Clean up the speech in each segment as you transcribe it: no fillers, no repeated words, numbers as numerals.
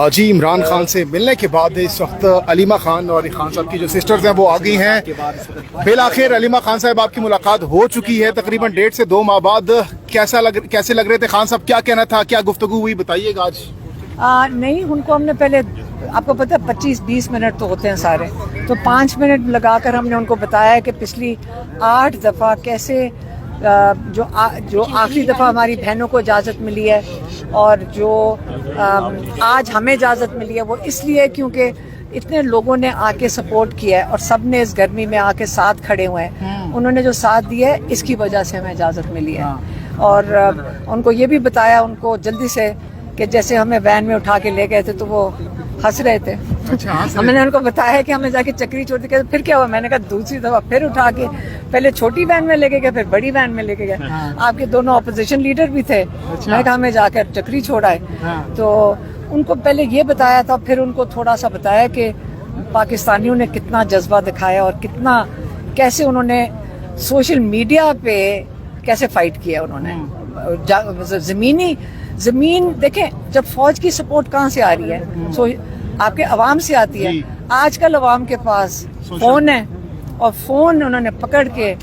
جی इमरान खान से मिलने के बाद इस वक्त अलीमा खान और खान साहब की जो सिस्टर्स हैं वो आ गई हैं। बिल आखिर अलीमा खान साहब आपकी मुलाकात हो चुकी है तकरीबन 1.5 से 2 माह बाद। कैसे लग रहे थे खान साहब, क्या कहना था, क्या गुफ्तगू हुई, बताइएगा आज। नहीं, उनको हमने पहले, आपको पता है 25-20 मिनट तो होते हैं सारे, तो 5 मिनट लगाकर हमने उनको बताया कि पिछली 8 दफ़ा कैसे जो आखिरी दफ़ा हमारी बहनों को इजाज़त मिली है और जो आज हमें इजाज़त मिली है वो इसलिए क्योंकि इतने लोगों ने आके सपोर्ट किया है और सब ने इस गर्मी में आके साथ खड़े हुए हैं। उन्होंने जो साथ दिया है इसकी वजह से हमें इजाज़त मिली है। और उनको ये भी बताया, उनको जल्दी से, कि जैसे हमें वैन में उठा के ले गए थे तो वो हंस रहे थे। अच्छा, हमने उनको बताया कि हमें जाके चक्री छोड़ दी। फिर क्या हुआ, मैंने कहा दूसरी दफा फिर उठा के पहले छोटी वैन में लेके गए, फिर बड़ी वैन में लेके गए। आपके दोनों अपोजिशन लीडर भी थे। मैंने कहा हमें जाकर चक्री छोड़ा है। तो उनको पहले ये बताया था, फिर उनको थोड़ा सा बताया कि पाकिस्तानियों ने कितना जज्बा दिखाया और कितना कैसे उन्होंने सोशल मीडिया पे कैसे फाइट किया उन्होंने। जमीन देखें, जब फौज की सपोर्ट कहाँ से आ रही है, सो आपके अवाम से आती है। आजकल अवाम के पास फोन है और फोन उन्होंने पकड़ के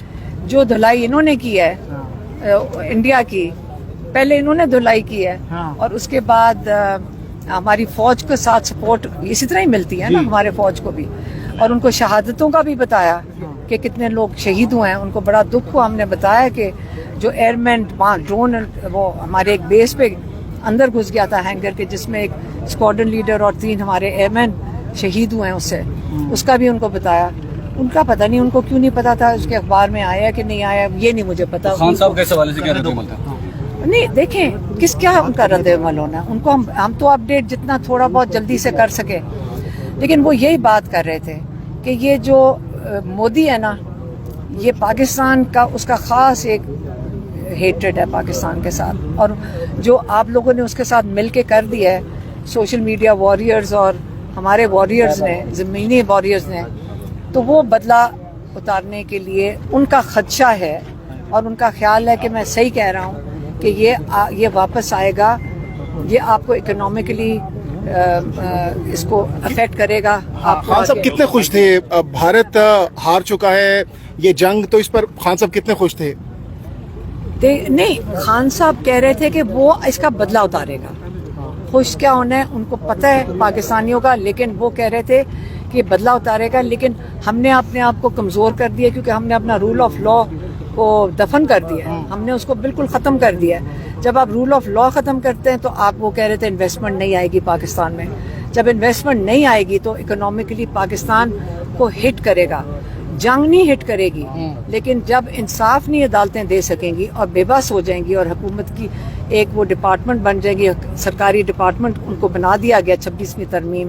जो धुलाई इन्होंने की है इंडिया की, पहले इन्होंने धुलाई की है और उसके बाद हमारी फौज के साथ सपोर्ट इसी तरह ही मिलती है ना हमारे फौज को भी। और उनको शहादतों का भी बताया कि कितने लोग शहीद हुए हैं। उनको बड़ा दुख हुआ। हमने बताया कि जो एयरमैन वहाँ ड्रोन वो हमारे एक बेस पे अंदर घुस गया था हैंगर के, जिसमें एक स्क्वाड्रन लीडर और 3 हमारे एयरमैन शहीद हुए हैं उससे, उसका भी उनको बताया। उनका पता नहीं उनको क्यों नहीं पता था, उसके अखबार में आया कि नहीं आया ये नहीं मुझे पता। खान साहब के हवाले से क्या रद्द-ए-अमल था? नहीं, देखें क्या उनका रद्द-ए-अमल होना, उनको हम तो अपडेट जितना थोड़ा बहुत जल्दी से कर सके। लेकिन वो यही बात कर रहे थे कि ये जो मोदी है ना, ये पाकिस्तान का उसका ख़ास एक हेट्रेड है पाकिस्तान के साथ, और जो आप लोगों ने उसके साथ मिल के कर दिया है, सोशल मीडिया वॉरियर्स और हमारे वॉरियर्स ने, ज़मीनी वॉरियर्स ने, तो वो बदला उतारने के लिए उनका खदशा है और उनका ख्याल है कि मैं सही कह रहा हूँ कि ये वापस आएगा, ये आपको इकोनॉमिकली इसको अफेक्ट करेगा। आप खान साहब कितने खुश थे? भारत हार चुका है ये जंग, तो इस पर खान साहब कितने खुश थे? नहीं, खान साहब कह रहे थे कि वो इसका बदला उतारेगा। खुश क्या होना है, उनको पता है पाकिस्तानियों का, लेकिन वो कह रहे थे कि बदला उतारेगा। लेकिन हमने अपने आप को कमज़ोर कर दिया क्योंकि हमने अपना रूल ऑफ लॉ को दफन कर दिया है, हमने उसको बिल्कुल ख़त्म कर दिया है। जब आप रूल ऑफ लॉ ख़त्म करते हैं तो आप, वो कह रहे थे इन्वेस्टमेंट नहीं आएगी पाकिस्तान में। जब इन्वेस्टमेंट नहीं आएगी तो इकोनॉमिकली पाकिस्तान को हिट करेगा, जंग नहीं हिट करेगी। लेकिन जब इंसाफ नहीं अदालतें दे सकेंगी और बेबस हो जाएंगी और हुकूमत की एक वो डिपार्टमेंट बन जाएगी, सरकारी डिपार्टमेंट उनको बना दिया गया 26वीं तरमीम,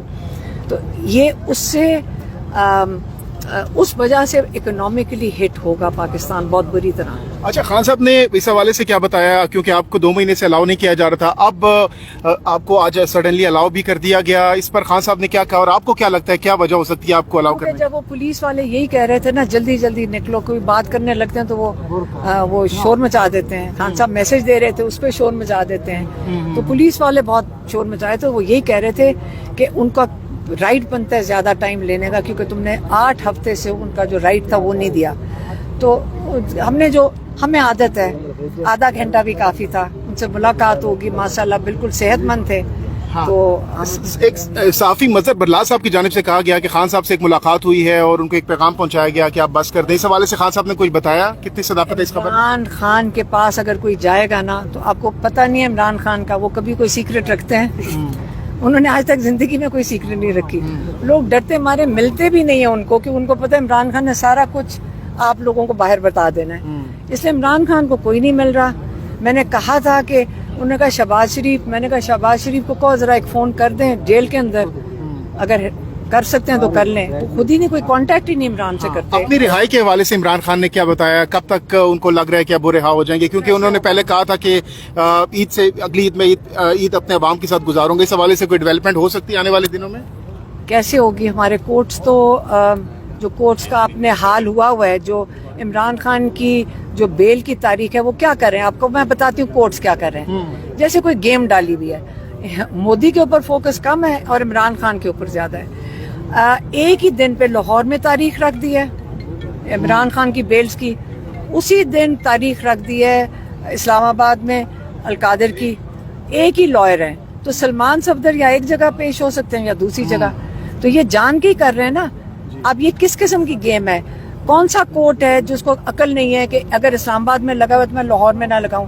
तो ये उससे उस वजह से इकोनॉमिकली हिट होगा पाकिस्तान बहुत बुरी तरह। अच्छा, खान साहब ने इस हवाले से क्या बताया, क्योंकि आपको 2 महीने से अलाउ नहीं किया जा रहा था, अब आपको आज सडनली अलाउ भी कर दिया गया, इस पर खान साहब ने क्या कहा और आपको क्या लगता है क्या वजह हो सकती है आपको अलाउ करने? जब वो पुलिस वाले यही कह रहे थे ना, जल्दी जल्दी निकलो, कोई बात करने लगते हैं तो वो शोर मचा देते हैं। खान साहब मैसेज दे रहे थे, उस पर शोर मचा देते हैं। तो पुलिस वाले बहुत शोर मचाए, तो वो यही कह रहे थे कि उनका राइट बनता है ज़्यादा टाइम लेने का, क्योंकि तुमने 8 हफ्ते से उनका जो राइट था वो नहीं दिया। तो हमें आदत है, आधा घंटा भी काफ़ी था। उनसे मुलाकात होगी, माशाल्लाह बिल्कुल सेहतमंद थे। हाँ। तो एक साफ़ी मजहर बरला साहब की जानिब से कहा गया कि खान साहब से एक मुलाकात हुई है और उनको एक पैगाम पहुंचाया गया कि आप बस कर दें। इस हवाले से खान साहब ने कुछ बताया? कितनी सदाकत है इस खबर? इमरान खान के पास अगर कोई जाएगा ना, तो आपको पता नहीं है इमरान खान का, वो कभी कोई सीक्रेट रखते हैं? उन्होंने आज तक जिंदगी में कोई सीक्रेट नहीं रखी। लोग डरते मारे मिलते भी नहीं है उनको, कि उनको पता है इमरान खान ने सारा कुछ आप लोगों को बाहर बता देना है। इसलिए इमरान खान को कोई नहीं मिल रहा। मैंने कहा था कि उन्होंने कहा शहबाज शरीफ, मैंने कहा शहबाज शरीफ को कहो जरा एक फ़ोन कर दें जेल के अंदर, अगर कर सकते हैं तो कर लें। तो खुद ही नहीं, कोई कांटेक्ट ही नहीं इमरान से करते। अपनी रिहाई के हवाले से इमरान खान ने क्या बताया, कब तक उनको लग रहा है कि अब वो रिहा हो जाएंगे? क्योंकि उन्होंने पहले कहा था कि ईद से अगली ईद में ईद अपने अवाम के साथ गुजारूंगे। इस हवाले से कोई डेवलपमेंट हो सकती है आने वाले दिनों में? कैसे होगी? हमारे कोर्ट्स तो जो कोर्ट्स का अपने हाल हुआ है, जो इमरान खान की जो बेल की तारीख है वो क्या कर रहे हैं, आपको मैं बताती हूँ कोर्ट्स क्या कर रहे हैं। जैसे कोई गेम डाली हुई है, मोदी के ऊपर फोकस कम है और इमरान खान के ऊपर ज़्यादा है। एक ही दिन पे लाहौर में तारीख रख दी है इमरान खान की बेल्स की, उसी दिन तारीख रख दी है इस्लामाबाद में अलकादर की। एक ही लॉयर है, तो सलमान सफदर या एक जगह पेश हो सकते हैं या दूसरी जगह, तो ये जान के ही कर रहे हैं ना। अब ये किस किस्म की गेम है? कौन सा कोर्ट है जिसको अकल नहीं है कि अगर इस्लामाबाद में लगा हुआ तो मैं लाहौर में ना लगाऊं?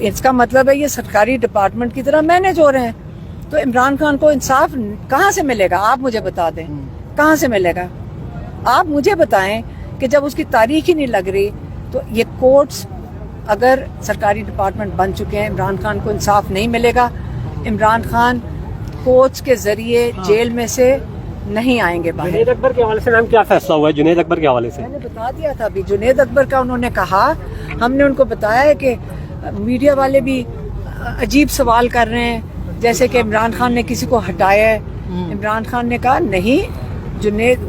इसका मतलब है ये सरकारी डिपार्टमेंट की तरह मैनेज हो रहे हैं। तो इमरान खान को इंसाफ कहाँ से मिलेगा? आप मुझे बता दें, कहाँ से मिलेगा? आप मुझे बताएं कि जब उसकी तारीख ही नहीं लग रही, तो ये कोर्ट्स अगर सरकारी डिपार्टमेंट बन चुके हैं, इमरान खान को इंसाफ नहीं मिलेगा। इमरान खान कोर्ट्स के जरिए जेल में से नहीं आएंगे बाहर। जुनैद अकबर के हवाले से मैम क्या फैसला हुआ है? जुनैद अकबर के हवाले से मैंने बता दिया था अभी। जुनैद अकबर का उन्होंने कहा, हमने उनको बताया है कि मीडिया वाले भी अजीब सवाल कर रहे हैं, जैसे कि इमरान खान ने किसी को हटाया है। इमरान खान ने कहा नहीं, जुनैद,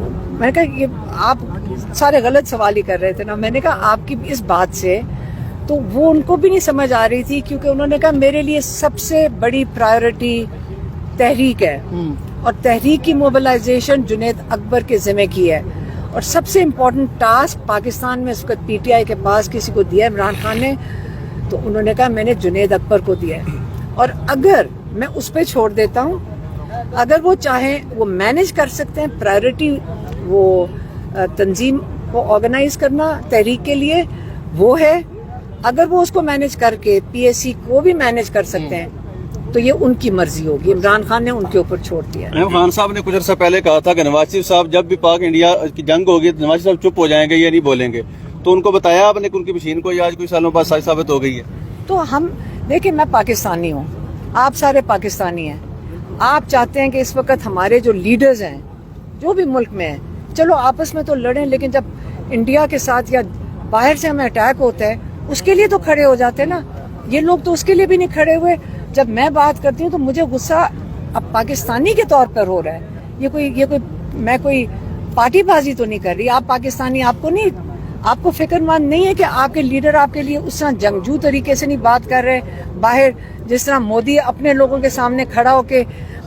मैंने कहा ये आप सारे गलत सवाल ही कर रहे थे ना। मैंने कहा आपकी इस बात से, तो वो उनको भी नहीं समझ आ रही थी, क्योंकि उन्होंने कहा मेरे लिए सबसे बड़ी प्रायोरिटी तहरीक है और तहरीक की मोबिलाइजेशन जुनैद अकबर के ज़िम्मे की है। और सबसे इम्पोर्टेंट टास्क पाकिस्तान में इस वक्त पीटीआई के पास किसी को दिया इमरान खान ने, तो उन्होंने कहा मैंने जुनैद अकबर को दिया है। और अगर मैं उस पर छोड़ देता हूँ, अगर वो चाहें वो मैनेज कर सकते हैं, प्रायोरिटी वो तंजीम को ऑर्गेनाइज करना तहरीक के लिए वो है। अगर वो उसको मैनेज करके पीएससी को भी मैनेज कर सकते हैं, तो ये उनकी मर्जी होगी। इमरान खान ने उनके ऊपर छोड़ दिया। इमरान खान साहब ने कुछ अर्सा पहले कहा था कि नवाज शरीफ साहब जब भी पाक इंडिया की जंग होगी तो नवाज साहब चुप हो जाएंगे, ये नहीं बोलेंगे। तो उनको बताया आपने कि उनकी मशीन को आज कुछ सालों बाद सच साबित हो गई है। तो हम देखिए, मैं पाकिस्तानी हूँ, आप सारे पाकिस्तानी हैं। आप चाहते हैं कि इस वक्त हमारे जो लीडर्स हैं जो भी मुल्क में हैं, चलो आपस में तो लड़ें, लेकिन जब इंडिया के साथ या बाहर से हमें अटैक होता है उसके लिए तो खड़े हो जाते हैं ना। ये लोग तो उसके लिए भी नहीं खड़े हुए। जब मैं बात करती हूँ तो मुझे गुस्सा अब पाकिस्तानी के तौर पर हो रहा है। ये कोई मैं कोई पार्टीबाजी तो नहीं कर रही। आप पाकिस्तानी, आपको फिक्रमंद नहीं है कि आपके लीडर आपके लिए उस तरह जंगजू तरीके से नहीं बात कर रहे बाहर, जिस तरह मोदी अपने लोगों के सामने खड़ा होके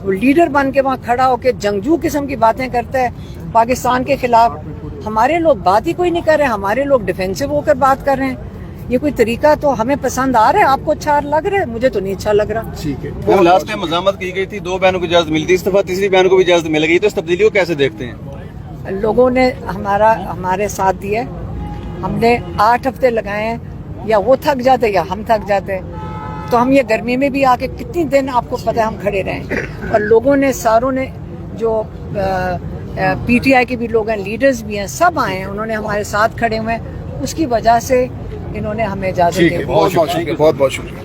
लीडर बन के वहाँ खड़ा होके जंगजू किस्म की बातें करता है पाकिस्तान के खिलाफ। हमारे लोग बात ही कोई नहीं कर रहे, हमारे लोग डिफेंसिव होकर बात कर रहे हैं। ये कोई तरीका तो हमें पसंद आ रहा है? आपको अच्छा लग रहा है? मुझे तो नहीं अच्छा लग रहा। ठीक है, वो लास्ट टाइम मज़ामत की गई थी, 2 बहनों को इजाजत मिली थी, इस दफा तीसरी बहन को भी इजाजत मिल गई, तो इस तब्दीली को कैसे देखते हैं? लोगों ने हमारे साथ दिया। हमने 8 हफ्ते लगाए हैं, या वो थक जाते या हम थक जाते। तो हम ये गर्मी में भी आके कितनी दिन आपको पता है हम खड़े रहे। और लोगों ने, सारों ने, जो पीटीआई के भी लोग हैं, लीडर्स भी हैं, सब आए हैं, उन्होंने हमारे साथ खड़े हुए हैं। उसकी वजह से इन्होंने हमें इजाजत दी। बहुत बहुत शुक्रिया।